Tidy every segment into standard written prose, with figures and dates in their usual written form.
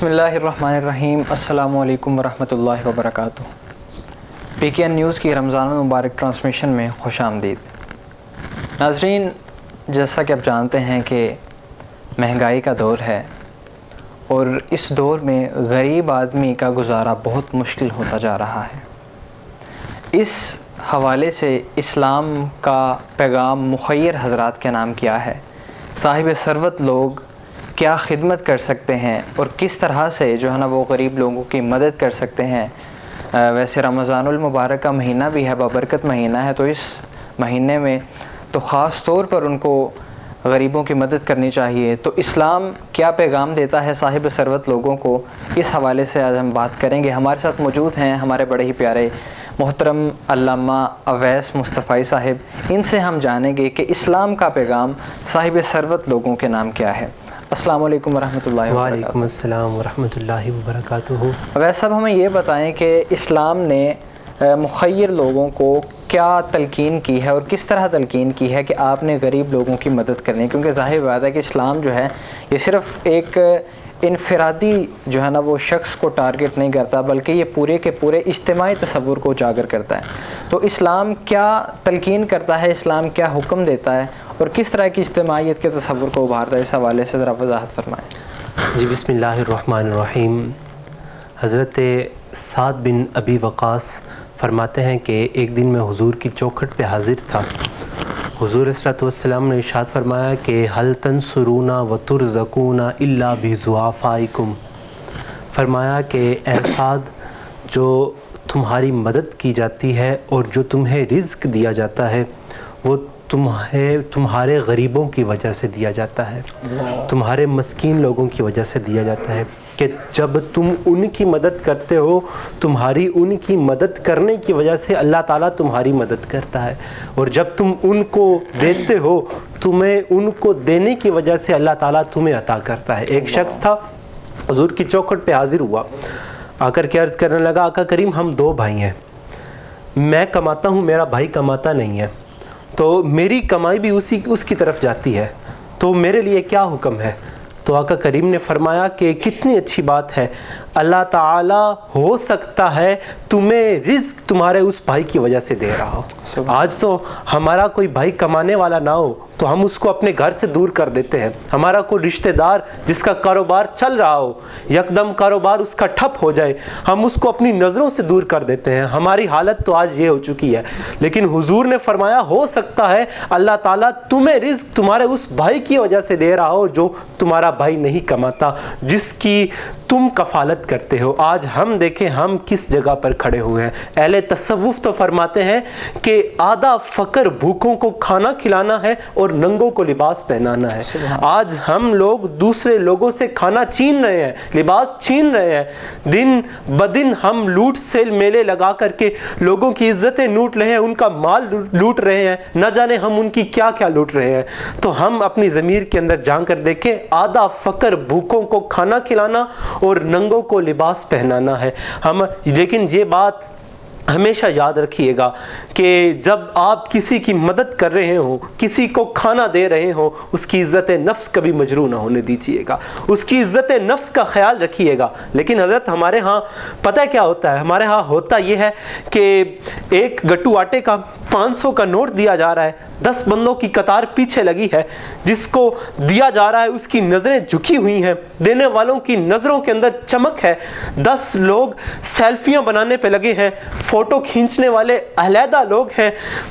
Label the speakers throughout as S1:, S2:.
S1: بسم اللہ الرحمن الرحیم، السلام علیکم ورحمۃ اللہ وبرکاتہ۔ PKN نیوز کی رمضان المبارک ٹرانسمیشن میں خوش آمدید۔ ناظرین، جیسا کہ آپ جانتے ہیں کہ مہنگائی کا دور ہے اور اس دور میں غریب آدمی کا گزارا بہت مشکل ہوتا جا رہا ہے۔ اس حوالے سے اسلام کا پیغام مخیر حضرات کے نام کیا ہے، صاحب ثروت لوگ کیا خدمت کر سکتے ہیں اور کس طرح سے جو ہے نا وہ غریب لوگوں کی مدد کر سکتے ہیں۔ ویسے رمضان المبارک کا مہینہ بھی ہے، بابرکت مہینہ ہے، تو اس مہینے میں تو خاص طور پر ان کو غریبوں کی مدد کرنی چاہیے۔ تو اسلام کیا پیغام دیتا ہے صاحب ثروت لوگوں کو، اس حوالے سے آج ہم بات کریں گے۔ ہمارے ساتھ موجود ہیں ہمارے بڑے ہی پیارے محترم علامہ اویس مصطفی صاحب، ان سے ہم جانیں گے کہ اسلام کا پیغام صاحب ثروت لوگوں کے نام کیا ہے۔ السلام علیکم ورحمۃ اللہ وبرکاتہ۔
S2: وعلیکم السلام ورحمۃ اللہ وبرکاتہ۔
S1: اویس صاحب، ہمیں یہ بتائیں کہ اسلام نے مخیر لوگوں کو کیا تلقین کی ہے اور کس طرح تلقین کی ہے کہ آپ نے غریب لوگوں کی مدد کرنی ہے، کیونکہ ظاہر بات ہے کہ اسلام جو ہے یہ صرف ایک انفرادی جو ہے نا وہ شخص کو ٹارگٹ نہیں کرتا، بلکہ یہ پورے کے پورے اجتماعی تصور کو اجاگر کرتا ہے۔ تو اسلام کیا تلقین کرتا ہے، اسلام کیا حکم دیتا ہے اور کس طرح کی اجتماعیت کے تصور کو ابھارتا ہے، اس حوالے سے ذرا وضاحت فرمائیں۔
S2: جی، بسم اللہ الرحمن الرحیم۔ حضرت سعد بن ابی وقاص فرماتے ہیں کہ ایک دن میں حضور کی چوکھٹ پہ حاضر تھا۔ حضور صلی اللہ علیہ وسلم نے ارشاد فرمایا کہ هل تنصرون وترزقون الا بضعفائکم، فرمایا کہ اے سعد، جو تمہاری مدد کی جاتی ہے اور جو تمہیں رزق دیا جاتا ہے وہ تمہارے غریبوں کی وجہ سے دیا جاتا ہے، تمہارے مسکین لوگوں کی وجہ سے دیا جاتا ہے، کہ جب تم ان کی مدد کرتے ہو، تمہاری ان کی مدد کرنے کی وجہ سے اللہ تعالیٰ تمہاری مدد کرتا ہے، اور جب تم ان کو دیتے ہو، تمہیں ان کو دینے کی وجہ سے اللہ تعالیٰ تمہیں عطا کرتا ہے۔ ایک شخص تھا، حضور کی چوکھٹ پہ حاضر ہوا، آ کر کے عرض کرنے لگا، آقا کریم ہم دو بھائی ہیں، میں کماتا ہوں، میرا بھائی کماتا نہیں ہے، تو میری کمائی بھی اس کی طرف جاتی ہے، تو میرے لیے کیا حکم ہے؟ تو آقا کریم نے فرمایا کہ کتنی اچھی بات ہے، اللہ تعالیٰ ہو سکتا ہے تمہیں رزق تمہارے اس بھائی کی وجہ سے دے رہا ہو۔ آج تو ہمارا کوئی بھائی کمانے والا نہ ہو تو ہم اس کو اپنے گھر سے دور کر دیتے ہیں۔ ہمارا کوئی رشتہ دار جس کا کاروبار چل رہا ہو، یکدم کاروبار اس کا ٹھپ ہو جائے، ہم اس کو اپنی نظروں سے دور کر دیتے ہیں۔ ہماری حالت تو آج یہ ہو چکی ہے، لیکن حضور نے فرمایا ہو سکتا ہے اللہ تعالیٰ تمہیں رزق تمہارے اس بھائی کی وجہ سے دے رہا ہو جو تمہارا بھائی نہیں کماتا، جس کی تم کفالت کرتے ہو۔ آج ہم دیکھیں ہم کس جگہ پر کھڑے ہوئے ہیں۔ اہل تصوف تو فرماتے ہیں کہ آدھا فقر بھوکوں کو کھانا کھلانا ہے اور ننگوں کو لباس پہنانا ہے۔ آج ہم لوگ دوسرے لوگوں سے کھانا چھین رہے ہیں، لباس چھین رہے ہیں، دن بدن ہم لوٹ سیل میلے لگا کر کے لوگوں کی عزتیں لوٹ رہے ہیں، ان کا مال لوٹ رہے ہیں، نہ جانے ہم ان کی کیا کیا لوٹ رہے ہیں۔ تو ہم اپنی ضمیر کے اندر جان کر دیکھیں، آدھا فقر بھوکوں کو کھانا کھلانا اور ننگوں کو لباس پہنانا ہے۔ لیکن یہ بات ہمیشہ یاد رکھیے گا کہ جب آپ کسی کی مدد کر رہے ہوں، کسی کو کھانا دے رہے ہوں، اس کی عزت نفس کبھی مجروح نہ ہونے دیجیے گا، اس کی عزت نفس کا خیال رکھیے گا۔ لیکن حضرت ہمارے ہاں پتہ کیا ہوتا ہے؟ ہمارے ہاں ہوتا یہ ہے کہ ایک گٹو آٹے کا 500 کا نوٹ دیا جا رہا ہے، 10 بندوں کی قطار پیچھے لگی ہے، جس کو دیا جا رہا ہے اس کی نظریں جھکی ہوئی ہیں، دینے والوں کی نظروں کے اندر چمک ہے، 10 لوگ سیلفیاں بنانے پہ لگے ہیں، فوٹو کھینچنے والے علیحدہ لوگ ہیں،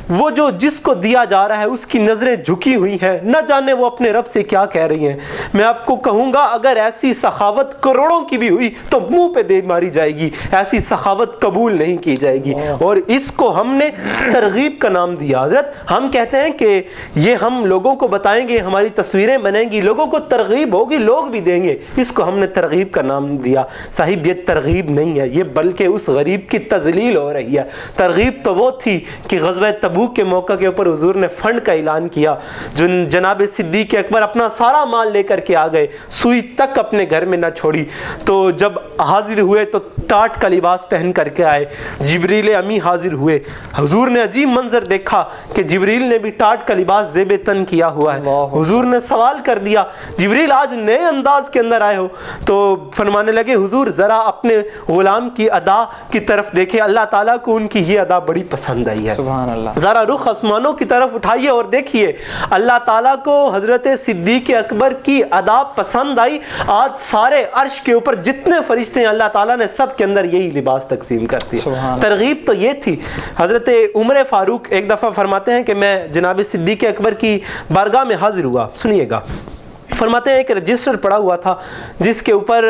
S2: وہ جو جس کو دیا جا رہا ہے اس کی نظریں جھکی ہوئی ہیں، نہ جانے وہ اپنے رب سے کیا کہہ رہی ہیں۔ میں آپ کو کہوں گا اگر ایسی سخاوت کروڑوں کی بھی ہوئی تو منہ پہ دے ماری جائے گی، ایسی سخاوت قبول نہیں کی جائے گی، اور اس کو ہم نے ترغیب کا نام دیا۔ حضرت ہم کہتے ہیں کہ یہ ہم لوگوں کو بتائیں گے، ہماری تصویریں بنیں گی، لوگوں کو ترغیب ہوگی، لوگ بھی دیں گے، اس کو ہم نے ترغیب کا نام دیا۔ صاحب یہ ترغیب نہیں ہے، یہ بلکہ اس غریب کی تذلیل ہو ہو رہی ہے. ترغیب تو وہ تھی کہ غزوہ تبوک کے موقع کے اوپر حضور نے فنڈ کا اعلان کیا. جناب صدیق اکبر اپنا سارا مال لے کر کے آ گئے, سوئی تک اپنے گھر میں نہ چھوڑی. تو جب حاضر ہوئے تو ٹاٹ کا لباس پہن کر کے آئے. جبریل امی حاضر ہوئے. حضور نے عجیب منظر دیکھا کہ جبریل نے بھی ٹاٹ کا لباس زیب تن کیا ہوا ہے. حضور نے سوال کر دیا, جبریل آج نئے انداز کے اندر آئے ہو؟ تو فرمانے لگے, حضور ذرا اپنے غلام کی ادا کی طرف دیکھیں, اللہ تعالیٰ کو ان کی یہ ادا بڑی پسند آئی ہے.
S1: سبحان اللہ.
S2: ذرا رخ آسمانوں کی طرف اٹھائیے اور دیکھیے, اللہ تعالیٰ کو حضرت صدیق اکبر کی ادا پسند آئی. آج سارے عرش کے اوپر جتنے فرشتے ہیں اللہ تعالیٰ نے سب کے اندر یہی لباس تقسیم کر دیا. ترغیب تو یہ تھی. حضرت عمر فاروق ایک دفعہ فرماتے ہیں کہ میں جناب صدیق اکبر کی بارگاہ میں حاضر ہوا. سنیے گا, فرماتے ہیں ایک رجسٹر پڑا ہوا تھا جس کے اوپر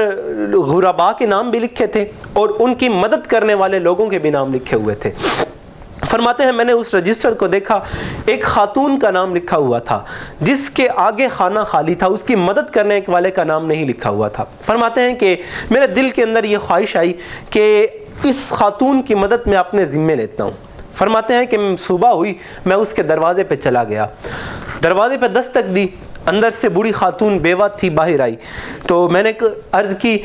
S2: غرباء کے نام بھی لکھے تھے اور ان کی مدد کرنے والے لوگوں کے بھی نام لکھے ہوئے تھے. فرماتے ہیں میں نے اس رجسٹر کو دیکھا, ایک خاتون کا نام لکھا ہوا تھا جس کے آگے خانہ خالی تھا, اس کی مدد کرنے والے کا نام نہیں لکھا ہوا تھا. فرماتے ہیں کہ میرے دل کے اندر یہ خواہش آئی کہ اس خاتون کی مدد میں اپنے ذمے لیتا ہوں. فرماتے ہیں کہ صبح ہوئی, میں اس کے دروازے پہ چلا گیا, دروازے پہ دستک دی, اندر سے بوڑھی خاتون بیوہ تھی باہر آئی. تو میں نے عرض کی,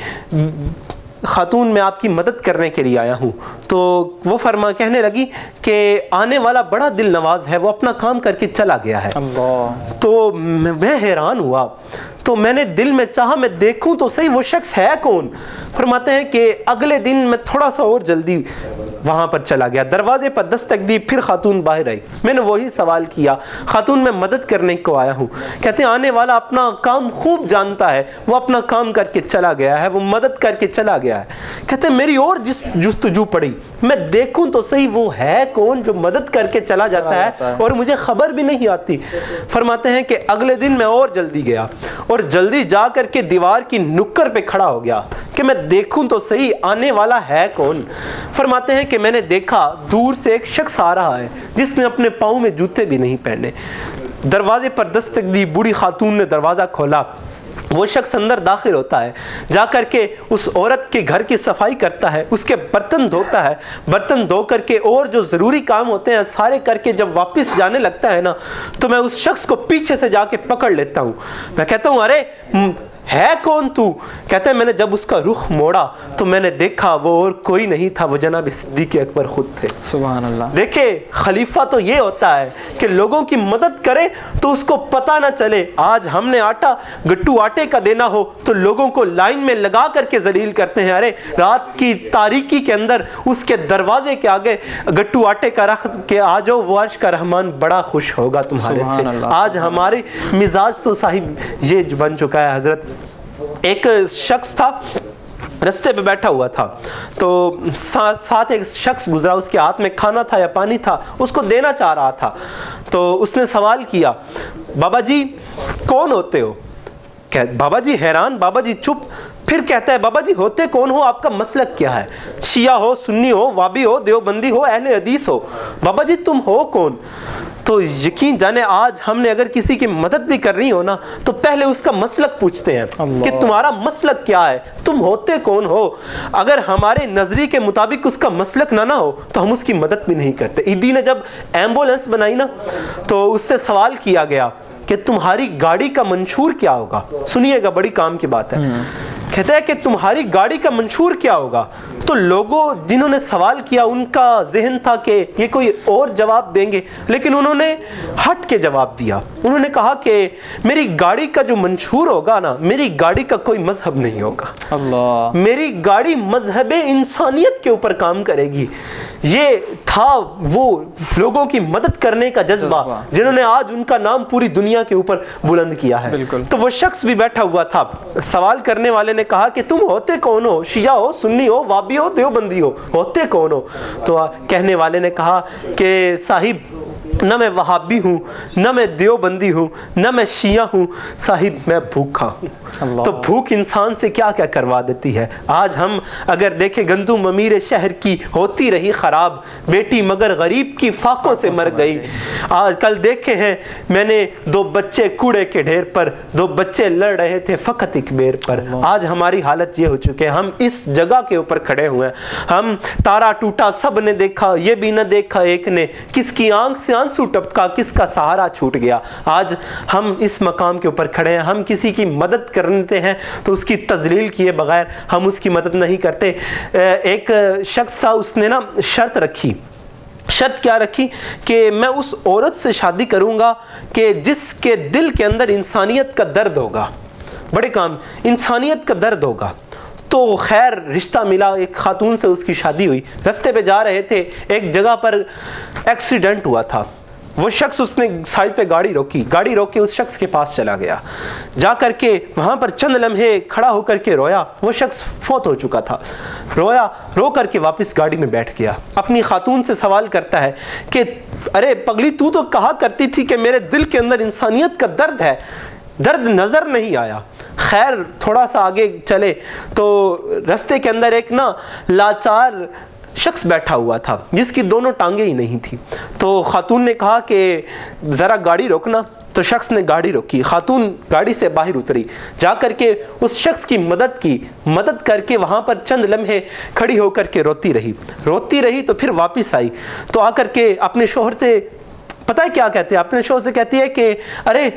S2: خاتون میں آپ کی مدد کرنے کے لیے آیا ہوں. تو وہ کہنے لگی کہ آنے والا بڑا دل نواز ہے, وہ اپنا کام کر کے چلا گیا ہے. تو میں حیران ہوا, تو میں نے دل میں چاہا میں دیکھوں تو صحیح وہ شخص ہے کون. فرماتے ہیں کہ اگلے دن میں تھوڑا سا اور جلدی وہاں پر چلا گیا, دروازے پر دستک دی, پھر خاتون باہر آئی. میں نے وہی سوال کیا, خاتون میں مدد کرنے کو آیا ہوں. کہتے ہیں آنے والا اپنا کام خوب جانتا ہے, وہ اپنا کام کر کے چلا گیا ہے, وہ مدد کر کے چلا گیا ہے. کہتے ہیں میری اور جستجو پڑی, میں دیکھوں تو صحیح وہ ہے کون جو مدد کر کے چلا جاتا ہے اور مجھے خبر بھی نہیں آتی. فرماتے ہیں کہ اگلے دن میں اور جلدی گیا اور جلدی جا کر کے دیوار کی نکر پہ کھڑا ہو گیا کہ میں دیکھوں تو صحیح آنے والا ہے کون. فرماتے ہیں کہ میں نے دیکھا دور سے ایک شخص آ رہا ہے جس نے اپنے پاؤں میں جوتے بھی نہیں پہنے. دروازے پر دستک دی, بوڑھی خاتون نے دروازہ کھولا. وہ شخص اندر داخل ہوتا ہے, جا کر کے اس عورت کے گھر کی صفائی کرتا ہے, اس کے برتن دھوتا ہے, برتن دھو کر کے اور جو ضروری کام ہوتے ہیں سارے کر کے جب واپس جانے لگتا ہے نا, تو میں اس شخص کو پیچھے سے جا کے پکڑ لیتا ہوں. میں کہتا ہوں ارے ہے کون تو؟ کہتے ہیں میں نے جب اس کا رخ موڑا تو میں نے دیکھا وہ اور کوئی نہیں تھا, وہ جناب صدیق اکبر خود تھے.
S1: سبحان اللہ.
S2: دیکھیں خلیفہ تو یہ ہوتا ہے کہ لوگوں کی مدد کرے تو اس کو پتہ نہ چلے. آج ہم نے گٹو آٹے کا دینا ہو تو لوگوں کو لائن میں لگا کر کے ذلیل کرتے ہیں. ارے رات کی تاریکی کے اندر اس کے دروازے کے آگے گٹو آٹے کا رکھ کے آ جاؤ, وہ عرش کا رحمان بڑا خوش ہوگا تمہارے سے. آج ہمارے مزاج تو صاحب یہ بن چکا ہے. حضرت ایک شخص تھا رستے پہ بیٹھا ہوا تھا, تو ساتھ ایک شخص گزرا, اس کے ہاتھ میں کھانا تھا یا پانی تھا, اس کو دینا چاہ رہا تھا. تو اس نے سوال کیا, بابا جی کون ہوتے ہو؟ بابا جی حیران, بابا جی چپ. پھر کہتا ہے بابا جی ہوتے کون ہو, آپ کا مسلک کیا ہے؟ شیعہ ہو, سنی ہو, وابی ہو, دیوبندی ہو, اہل حدیث ہو؟ بابا جی تم ہو کون؟ تو یقین جانے آج ہم نے اگر کسی کی مدد بھی کرنی ہو نا تو پہلے اس کا مسلک پوچھتے ہیں کہ تمہارا مسلک کیا ہے, تم ہوتے کون ہو. اگر ہمارے نظریے کے مطابق اس کا مسلک نہ ہو تو ہم اس کی مدد بھی نہیں کرتے. عیدی نے جب ایمبولینس بنائی نا تو اس سے سوال کیا گیا کہ تمہاری گاڑی کا منشور کیا ہوگا. سنیے گا, بڑی کام کی بات ہے. کہتا ہے کہ تمہاری گاڑی کا منشور کیا ہوگا. تو لوگوں جنہوں نے سوال کیا ان کا ذہن تھا کہ یہ کوئی اور جواب دیں گے, لیکن انہوں نے ہٹ کے جواب دیا. انہوں نے کہا کہ میری گاڑی کا جو منشور ہوگا نا, میری گاڑی کا کوئی مذہب نہیں ہوگا. اللہ. میری گاڑی مذہب انسانیت کے اوپر کام کرے گی. یہ تھا وہ لوگوں کی مدد کرنے کا جذبہ جنہوں نے آج ان کا نام پوری دنیا کے اوپر بلند کیا ہے. تو وہ شخص بھی بیٹھا ہوا تھا. سوال کرنے والے نے کہا کہ تم ہوتے کون ہو؟ شیعہ ہو, سنی ہو, وابی ہو, دیوبندی ہو, ہوتے کون ہو؟ تو کہنے والے نے کہا کہ صاحب نہ میں وہابی ہوں، نہ میں دیوبندی ہوں، نہ میں شیعہ ہوں، صاحب میں بھوکا ہوں۔ تو بھوک انسان سے کیا کیا کروا دیتی ہے۔ آج ہم اگر دیکھیں گندم امیر شہر کی ہوتی رہی خراب، بیٹی مگر غریب کی فاقوں سے مر گئی۔ آج کل دیکھے ہیں میں نے 2 بچے کوڑے کے ڈھیر پر، 2 بچے لڑ رہے تھے فقط ایک بیر پر۔ آج ہماری حالت یہ ہو چکے ہیں، ہم اس جگہ کے اوپر کھڑے ہوئے ہیں، ہم تارا ٹوٹا سب نے دیکھا، یہ بھی نہ دیکھا ایک نے، کس کی آنکھ سے آنسو ٹپکا، کس کا سہارا چھوٹ گیا۔ آج ہم اس مقام کے اوپر کھڑے ہیں، ہم کسی کی مدد کرتے ہیں تو اس کی تذلیل کیے بغیر ہم اس کی مدد نہیں کرتے۔ ایک شخص تھا، اس نے نا شرط رکھی۔ شرط کیا رکھی کہ میں اس عورت سے شادی کروں گا کہ جس کے دل کے اندر انسانیت کا درد ہوگا، بڑے کام انسانیت کا درد ہوگا۔ تو خیر رشتہ ملا، ایک خاتون سے اس کی شادی ہوئی۔ رستے پہ جا رہے تھے، ایک جگہ پر ایکسیڈنٹ ہوا تھا۔ وہ شخص، اس نے سائڈ پہ گاڑی روک کے اس شخص کے پاس چلا گیا، جا کر کے وہاں پر چند لمحے کھڑا ہو کر کے رویا۔ وہ شخص فوت ہو چکا تھا، رو کر کے واپس گاڑی میں بیٹھ گیا۔ اپنی خاتون سے سوال کرتا ہے کہ ارے پگلی، تو کہا کرتی تھی کہ میرے دل کے اندر انسانیت کا درد ہے، درد نظر نہیں آیا۔ خیر تھوڑا سا آگے چلے تو رستے کے اندر ایک نا لاچار شخص بیٹھا ہوا تھا جس کی دونوں ٹانگیں ہی نہیں تھی۔ تو خاتون نے کہا کہ ذرا گاڑی روکنا، تو شخص نے گاڑی روکی۔ خاتون گاڑی سے باہر اتری، جا کر کے اس شخص کی مدد کر کے وہاں پر چند لمحے کھڑی ہو کر کے روتی رہی تو پھر واپس آئی۔ تو آ کر کے اپنے شوہر سے پتہ ہے کیا کہتے ہیں، اپنے شوہر سے کہتی ہے کہ ارے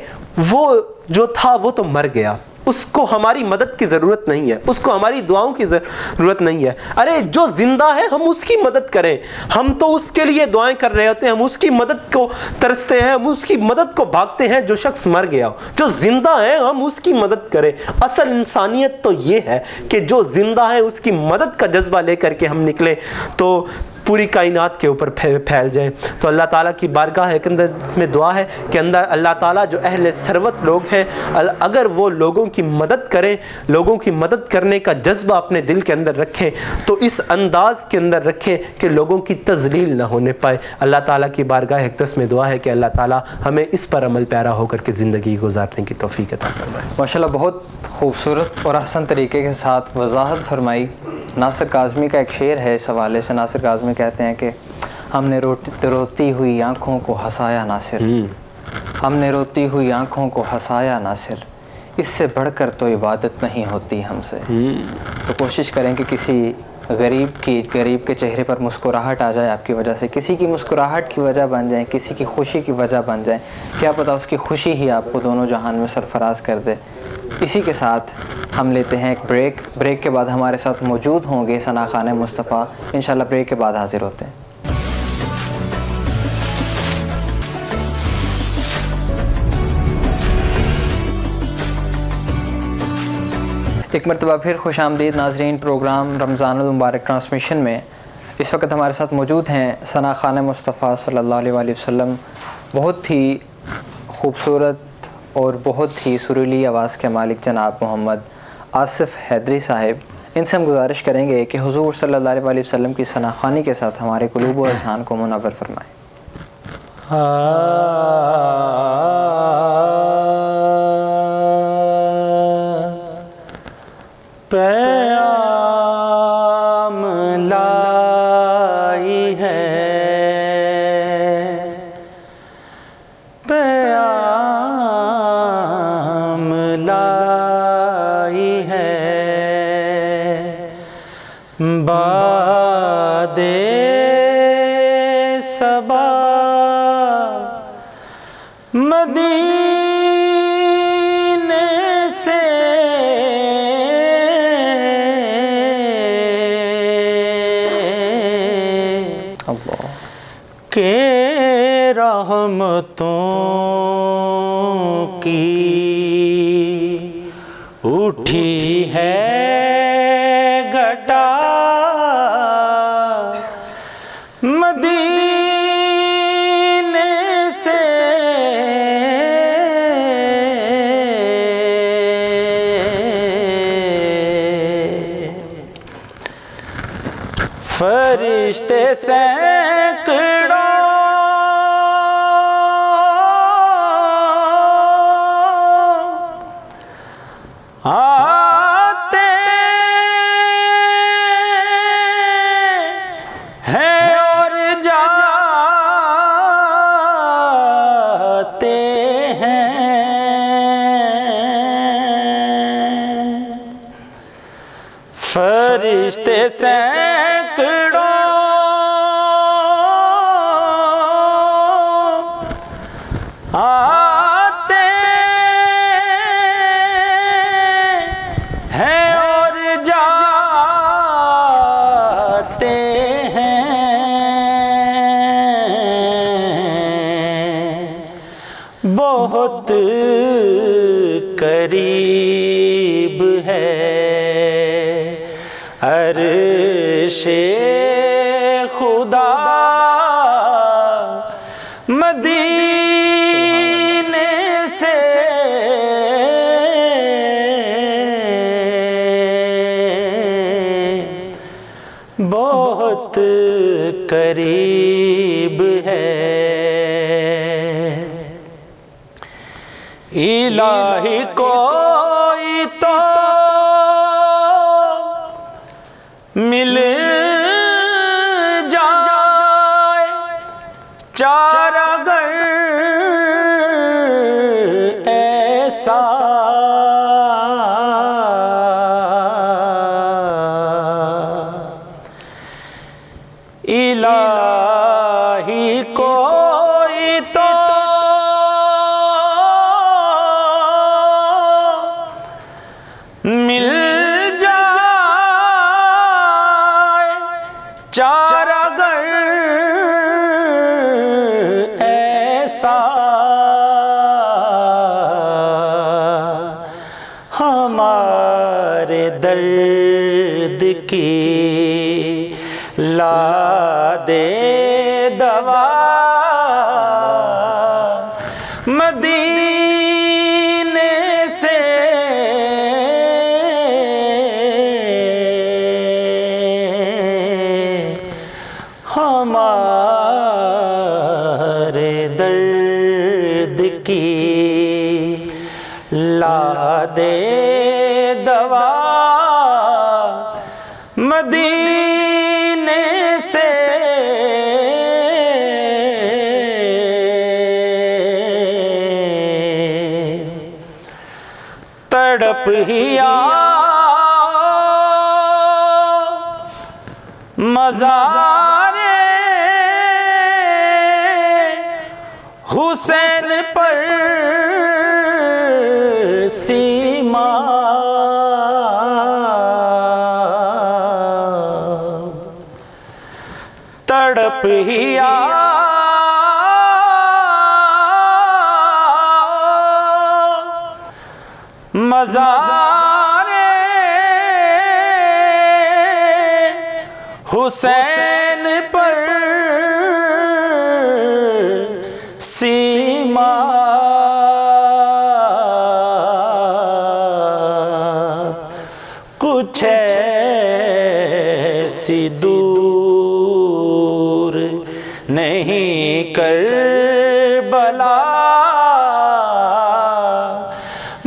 S2: وہ جو تھا وہ تو مر گیا، اس کو ہماری مدد کی ضرورت نہیں ہے، اس کو ہماری دعاؤں کی ضرورت نہیں ہے۔ ارے جو زندہ ہے ہم اس کی مدد کریں، ہم تو اس کے لیے دعائیں کر رہے ہوتے ہیں، ہم اس کی مدد کو ترستے ہیں، ہم اس کی مدد کو بھاگتے ہیں۔ جو شخص مر گیا ہو، جو زندہ ہے ہم اس کی مدد کریں۔ اصل انسانیت تو یہ ہے کہ جو زندہ ہے اس کی مدد کا جذبہ لے کر کے ہم نکلیں تو پوری کائنات کے اوپر پھیل جائیں۔ تو اللہ تعالیٰ کی بارگاہ میں دعا ہے کہ اللہ تعالیٰ جو اہل ثروت لوگ ہیں، اگر وہ لوگوں کی مدد کریں، لوگوں کی مدد کرنے کا جذبہ اپنے دل کے اندر رکھیں تو اس انداز کے اندر رکھیں کہ لوگوں کی تذلیل نہ ہونے پائے۔ اللہ تعالیٰ کی بارگاہ اقدس میں دعا ہے کہ اللہ تعالیٰ ہمیں اس پر عمل پیرا ہو کر کے زندگی گزارنے کی توفیق عطا فرمائے۔
S1: ماشاءاللہ بہت خوبصورت اور احسن طریقے کے ساتھ وضاحت فرمائی۔ ناصر کاظمی کا ایک شعر ہے اس حوالے سے۔ ناصر کاظمی کہتے ہیں کہ ہم نے روتی ہوئی آنکھوں کو ہنسایا ناصر، ہم نے روتی ہوئی آنکھوں کو ہنسایا ناصر، اس سے بڑھ کر تو عبادت نہیں ہوتی ہم سے۔ تو کوشش کریں کہ کسی غریب کے چہرے پر مسکراہٹ آ جائے آپ کی وجہ سے، کسی کی مسکراہٹ کی وجہ بن جائیں، کسی کی خوشی کی وجہ بن جائیں، کیا پتہ اس کی خوشی ہی آپ کو دونوں جہان میں سرفراز کر دے۔ اسی کے ساتھ ہم لیتے ہیں ایک بریک کے بعد ہمارے ساتھ موجود ہوں گے ثنا خان مصطفیٰ، انشاءاللہ بریک کے بعد حاضر ہوتے ہیں۔ ایک مرتبہ پھر خوش آمدید ناظرین، پروگرام رمضان المبارک ٹرانسمیشن میں اس وقت ہمارے ساتھ موجود ہیں ثنا خان مصطفیٰ صلی اللہ علیہ وآلہ وسلم، بہت ہی خوبصورت اور بہت ہی سریلی آواز کے مالک جناب محمد آصف حیدری صاحب۔ ان سے ہم گزارش کریں گے کہ حضور صلی اللہ علیہ وآلہ وسلم کی ثنا خوانی کے ساتھ ہمارے قلوب و اذہان کو منور فرمائیں۔
S2: پیام لائی ہے، پیام لائی ہے، باد صبا مدینے سے کہ رحمتوں کی اٹھی ہے گھٹا، مدینے سے فرشتے سینکڑوں
S3: فرشتے سینکڑوں آتے ہیں اور جاتے ہیں، بہت قریب ہے عرش خدا مدینے سے، بہت قریب ہے۔ الہی کوئی تو مل جائے چارہ گر ایسا، الہی کوئی تو مل جائے چارہ گر ایسا، ہمارے درد کی لا دے دوا مدینے سے، ہمارے درد کی لا دے دوا مدینے سے، تڑپ ہی مزار حسین پر سیما، تڑپ ہی مزار حسین پر سیما، کچھ ایسی دور نہیں کربلا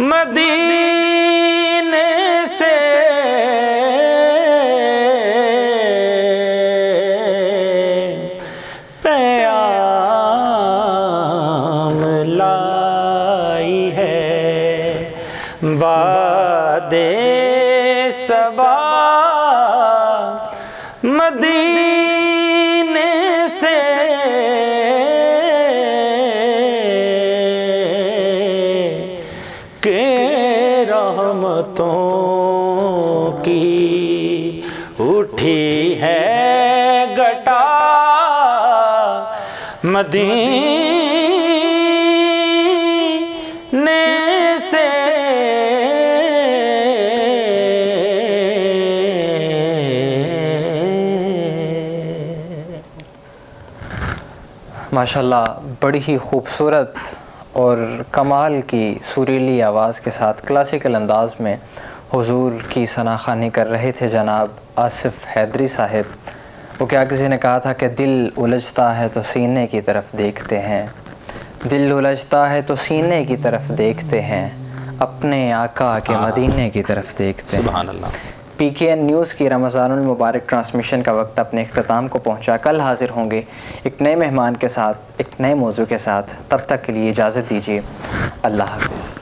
S3: مدینے سے، پیام لائی ہے باد صبا مدینے سے، کہ رحمتوں کی اٹھی ہے گٹا مدینے سے،
S1: ماشاءاللہ بڑی ہی خوبصورت اور کمال کی سریلی آواز کے ساتھ کلاسیکل انداز میں حضور کی ثنا خوانی کر رہے تھے جناب آصف حیدری صاحب۔ وہ کیا کسی نے کہا تھا کہ دل الجھتا ہے تو سینے کی طرف دیکھتے ہیں، دل الجھتا ہے تو سینے کی طرف دیکھتے ہیں، اپنے آقا کے مدینے کی طرف دیکھتے ہیں۔
S3: سبحان اللہ۔
S1: پی کے این نیوز کی رمضان المبارک ٹرانسمیشن کا وقت اپنے اختتام کو پہنچا۔ کل حاضر ہوں گے ایک نئے مہمان کے ساتھ، ایک نئے موضوع کے ساتھ۔ تب تک کے لیے اجازت دیجیے، اللہ حافظ۔